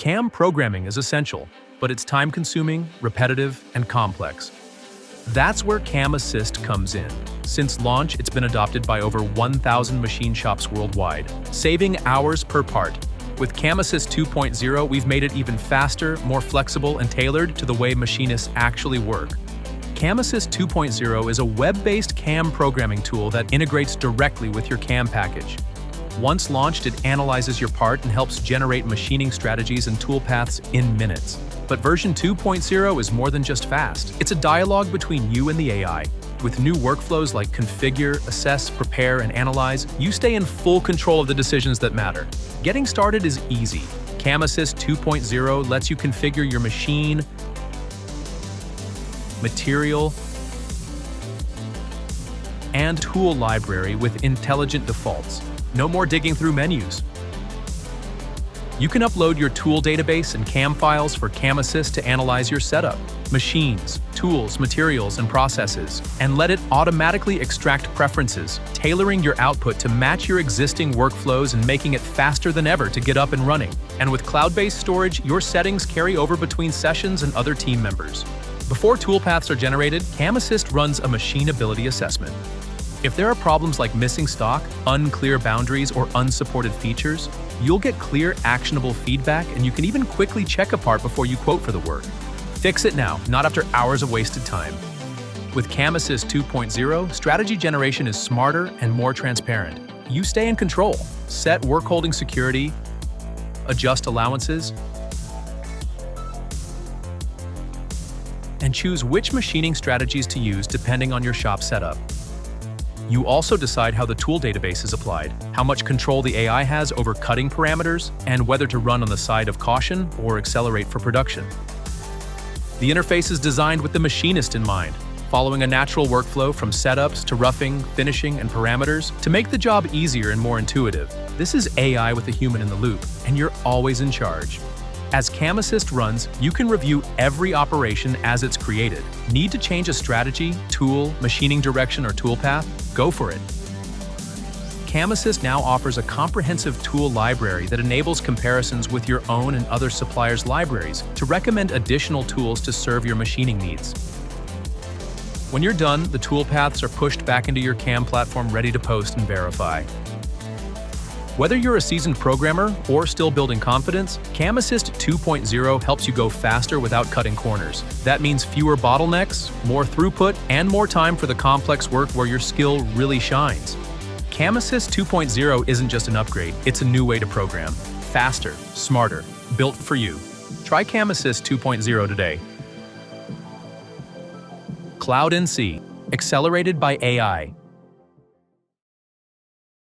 CAM programming is essential, but it's time-consuming, repetitive, and complex. That's where CAMAssist comes in. Since launch, it's been adopted by over 1,000 machine shops worldwide, saving hours per part. With CAMAssist 2.0, we've made it even faster, more flexible, and tailored to the way machinists actually work. CAMAssist 2.0 is a web-based CAM programming tool that integrates directly with your CAM package. Once launched, it analyzes your part and helps generate machining strategies and toolpaths in minutes. But version 2.0 is more than just fast. It's a dialogue between you and the AI. With new workflows like configure, assess, prepare, and analyze, you stay in full control of the decisions that matter. Getting started is easy. CAMAssist 2.0 lets you configure your machine, material, and tool library with intelligent defaults. No more digging through menus. You can upload your tool database and CAM files for CAMAssist to analyze your setup, machines, tools, materials, and processes, and let it automatically extract preferences, tailoring your output to match your existing workflows and making it faster than ever to get up and running. And with cloud-based storage, your settings carry over between sessions and other team members. Before toolpaths are generated, CAMAssist runs a machine ability assessment. If there are problems like missing stock, unclear boundaries, or unsupported features, you'll get clear, actionable feedback, and you can even quickly check a part before you quote for the work. Fix it now, not after hours of wasted time. With CAMAssist 2.0, strategy generation is smarter and more transparent. You stay in control. Set work holding security, adjust allowances, and choose which machining strategies to use depending on your shop setup. You also decide how the tool database is applied, how much control the AI has over cutting parameters, and whether to run on the side of caution or accelerate for production. The interface is designed with the machinist in mind, following a natural workflow from setups to roughing, finishing, and parameters to make the job easier and more intuitive. This is AI with a human in the loop, and you're always in charge. As CAMAssist runs, you can review every operation as it's created. Need to change a strategy, tool, machining direction, or toolpath? Go for it. CAMAssist now offers a comprehensive tool library that enables comparisons with your own and other suppliers' libraries to recommend additional tools to serve your machining needs. When you're done, the toolpaths are pushed back into your CAM platform ready to post and verify. Whether you're a seasoned programmer or still building confidence, CAMAssist 2.0 helps you go faster without cutting corners. That means fewer bottlenecks, more throughput, and more time for the complex work where your skill really shines. CAMAssist 2.0 isn't just an upgrade, it's a new way to program. Faster, smarter, built for you. Try CAMAssist 2.0 today. CloudNC, accelerated by AI.